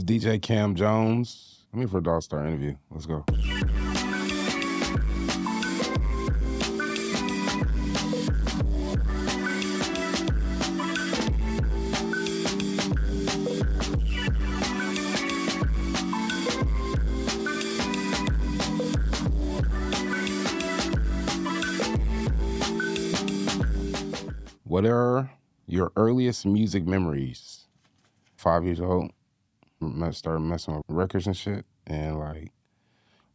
DJ Cam Jones. I'm here for a DogStar interview. Let's go. What are your earliest music memories? 5 years old, started messing with records and shit, and like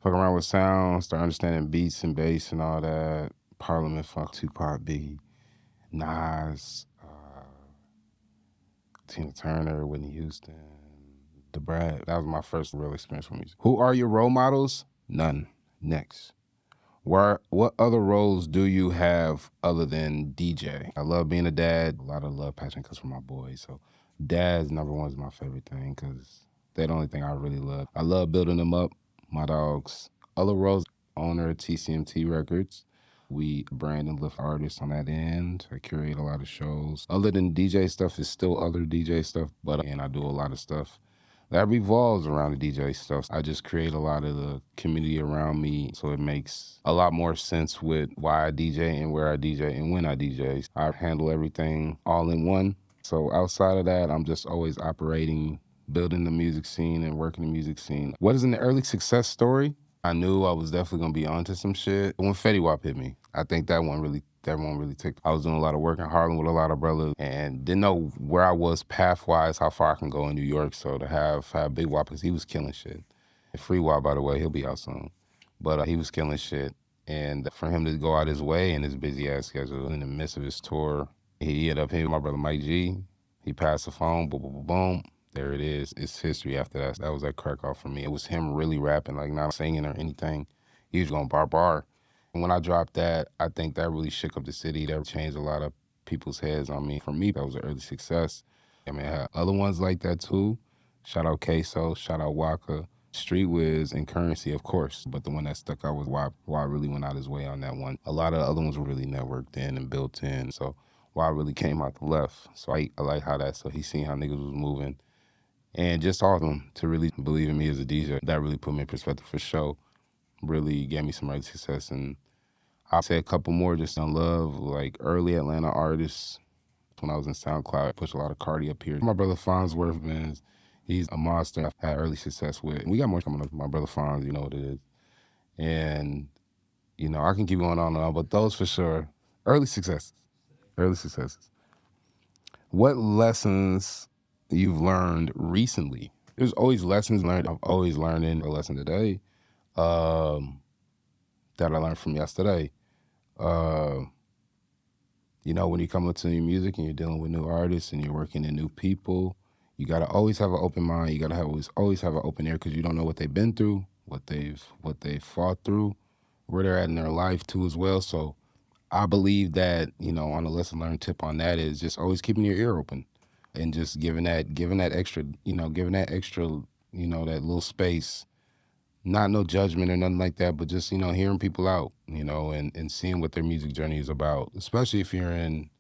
fucking around with sound, start understanding beats and bass and all that. Parliament, Funk, Tupac, Biggie, Nas, Tina Turner, Whitney Houston, the Brad. That was my first real experience with music. Who are your role models? None. Next. What other roles do you have other than DJ? I love being a dad. A lot of love, passion comes from my boys. So dad's number one is my favorite thing because they're the only thing I really love. I love building them up, my dogs. Other roles, owner of TCMT Records. We brand and lift artists on that end. I curate a lot of shows. Other than DJ stuff, is still other DJ stuff, but I do a lot of stuff that revolves around the DJ stuff. I just create a lot of the community around me, so it makes a lot more sense with why I DJ and where I DJ and when I DJ. I handle everything all in one. So outside of that, I'm just always operating, building the music scene and working the music scene. What is an early success story? I knew I was definitely gonna be onto some shit when Fetty Wap hit me. I think that one really took. I was doing a lot of work in Harlem with a lot of brothers and didn't know where I was path-wise, how far I can go in New York. So to have Big Wap, because he was killing shit. And Free Wap, by the way, he'll be out soon. But he was killing shit. And for him to go out his way in his busy-ass schedule in the midst of his tour, he ended up hitting my brother Mike G. He passed the phone, boom, boom, boom, boom. There it is. It's history after that. That was that crack off for me. It was him really rapping, like not singing or anything. He was going bar. And when I dropped that, I think that really shook up the city. That changed a lot of people's heads on me. For me, that was an early success. I mean, I had other ones like that too. Shout out Queso, shout out Waka, Street Wiz, and Currency, of course. But the one that stuck out was why I really went out his way on that one. A lot of the other ones were really networked in and built in. So why really came out the left. So I like how that, so he seen how niggas was moving. And just all of them to really believe in me as a DJ. That really put me in perspective for sure. Really gave me some early success. And I'll say a couple more just on love, like early Atlanta artists. When I was in SoundCloud, I pushed a lot of Cardi up here. My brother Fonzworth, man, he's a monster I've had early success with. We got more coming up. My brother Fonz, you know what it is. And, I can keep going on and on, but those for sure, early successes. What lessons you've learned recently? There's always lessons learned. I'm always learning a lesson today that I learned from yesterday. When you come into new music and you're dealing with new artists and you're working in new people, you gotta always have an open mind. You gotta always have an open ear because you don't know what they've been through, what they've fought through, where they're at in their life too as well. So I believe that, on a lesson learned tip on that is just always keeping your ear open and just giving that extra, that little space. Not no judgment or nothing like that, but just, hearing people out, and seeing what their music journey is about, especially if you're in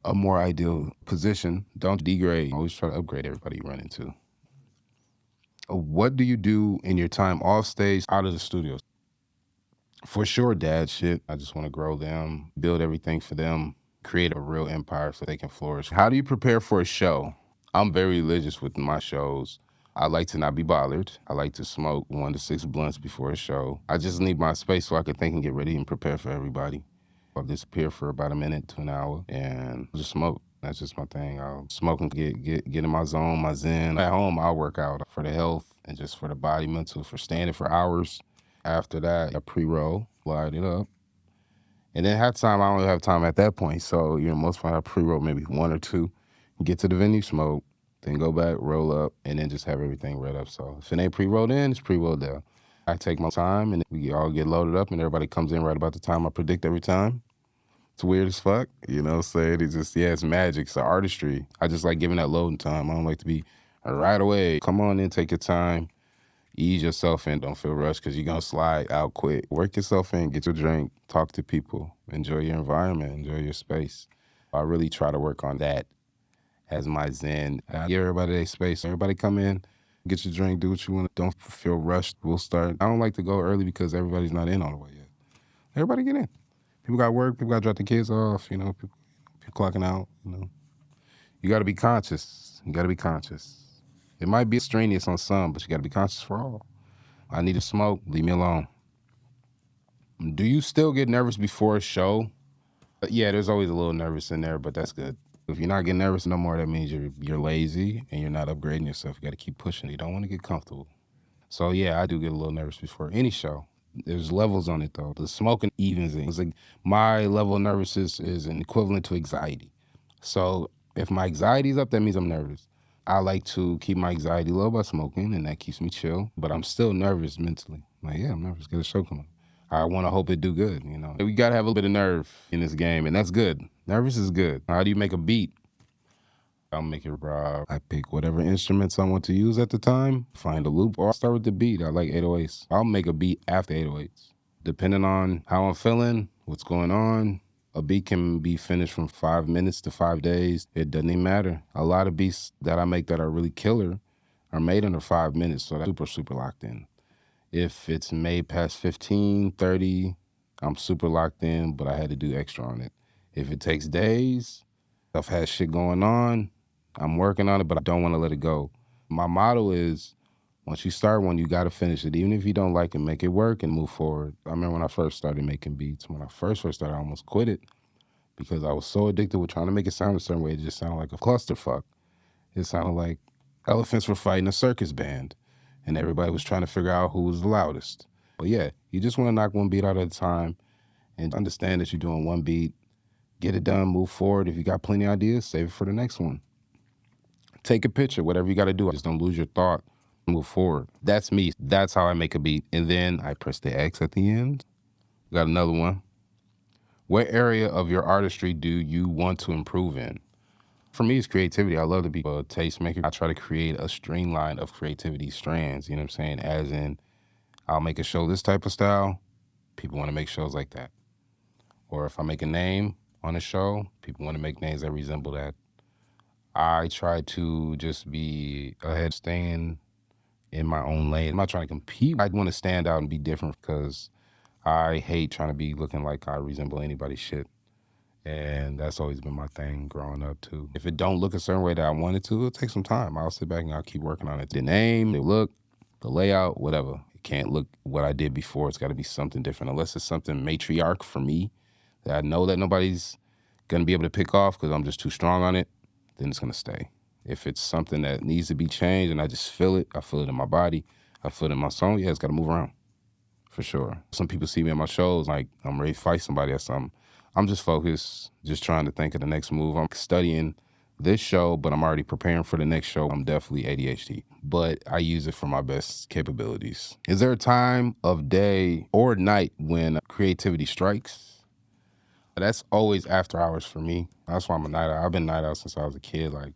a more ideal position. Don't degrade. Always try to upgrade everybody you run into. What do you do in your time off stage, out of the studio? For sure, dad shit. I just want to grow them, build everything for them, create a real empire so they can flourish. How do you prepare for a show? I'm very religious with my shows. I like to not be bothered. I like to smoke 1 to 6 blunts before a show. I just need my space so I can think and get ready and prepare for everybody. I'll disappear for about a minute to an hour and just smoke. That's just my thing. I'll smoke and get in my zone, my zen. At home, I'll work out for the health and just for the body, mental, for standing for hours. After that, I pre-roll, light it up. And then half time, I don't have time at that point. So, most of the time I pre-roll maybe 1 or 2, get to the venue, smoke, then go back, roll up, and then just have everything read up. So if it ain't pre-rolled in, it's pre-rolled down. I take my time, and we all get loaded up, and everybody comes in right about the time I predict every time. It's weird as fuck, saying it's just, it's magic, it's artistry. I just like giving that loading time. I don't like to be right away. Come on in, take your time, ease yourself in, don't feel rushed because you're going to slide out quick. Work yourself in, get your drink, talk to people, enjoy your environment, enjoy your space. I really try to work on that as my zen. I give everybody their space. Everybody come in, Get your drink, do what you want. Don't feel rushed. We'll start. I don't like to go early because everybody's not in all the way yet. Everybody get in. People got work. People got to drop the kids off. People clocking out. You got to be conscious. You got to be conscious. It might be strenuous on some, but you got to be conscious for all. I need to smoke. Leave me alone. Do you still get nervous before a show? Yeah, there's always a little nervous in there, but that's good. If you're not getting nervous no more, that means you're lazy and you're not upgrading yourself. You got to keep pushing. You don't want to get comfortable. So yeah, I do get a little nervous before any show. There's levels on it though. The smoking evens it. It's like my level of nervousness is an equivalent to anxiety. So if my anxiety's up, that means I'm nervous. I like to keep my anxiety low by smoking, and that keeps me chill. But I'm still nervous mentally. Like, yeah, I'm nervous. Get a show coming. I want to hope it do good. We gotta have a little bit of nerve in this game, and that's good. Nervous is good. How do you make a beat? I'll make it raw. I pick whatever instruments I want to use at the time, find a loop, or I'll start with the beat. I like 808s. I'll make a beat after 808s. Depending on how I'm feeling, what's going on, a beat can be finished from 5 minutes to 5 days. It doesn't even matter. A lot of beats that I make that are really killer are made under 5 minutes, so that's super locked in. If it's made past 15, 30, I'm super locked in, but I had to do extra on it. If it takes days, I've had shit going on, I'm working on it, but I don't want to let it go. My motto is, once you start one, you got to finish it. Even if you don't like it, make it work and move forward. I remember when I first started making beats. When I first started, I almost quit it because I was so addicted with trying to make it sound a certain way. It just sounded like a clusterfuck. It sounded like elephants were fighting a circus band, and everybody was trying to figure out who was the loudest. But yeah, you just want to knock one beat out at a time and understand that you're doing one beat. Get it done, move forward. If you got plenty of ideas, save it for the next one. Take a picture, whatever you got to do. Just don't lose your thought. Move forward. That's me. That's how I make a beat. And then I press the X at the end. Got another one. What area of your artistry do you want to improve in? For me, it's creativity. I love to be a tastemaker. I try to create a streamline of creativity strands, you know what I'm saying? As in, I'll make a show this type of style, people want to make shows like that. Or if I make a name on a show, people want to make names that resemble that. I try to just be ahead, staying in my own lane. I'm not trying to compete. I want to stand out and be different because I hate trying to be looking like I resemble anybody's shit. And that's always been my thing growing up too. If it don't look a certain way that I want it to, it'll take some time. I'll sit back and I'll keep working on it. The name, the look, the layout, whatever. It can't look what I did before. It's got to be something different. Unless it's something matriarch for me that I know that nobody's going to be able to pick off because I'm just too strong on it, then it's going to stay. If it's something that needs to be changed and I just feel it, I feel it in my body, I feel it in my song, yeah, it's got to move around. For sure. Some people see me at my shows like I'm ready to fight somebody or something. I'm just focused, just trying to think of the next move. I'm studying this show, but I'm already preparing for the next show. I'm definitely ADHD, but I use it for my best capabilities. Is there a time of day or night when creativity strikes? That's always after hours for me. That's why I'm a night owl. I've been night owl since I was a kid. Like,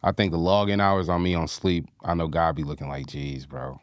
I think the login hours on me on sleep, I know God be looking like, geez, bro.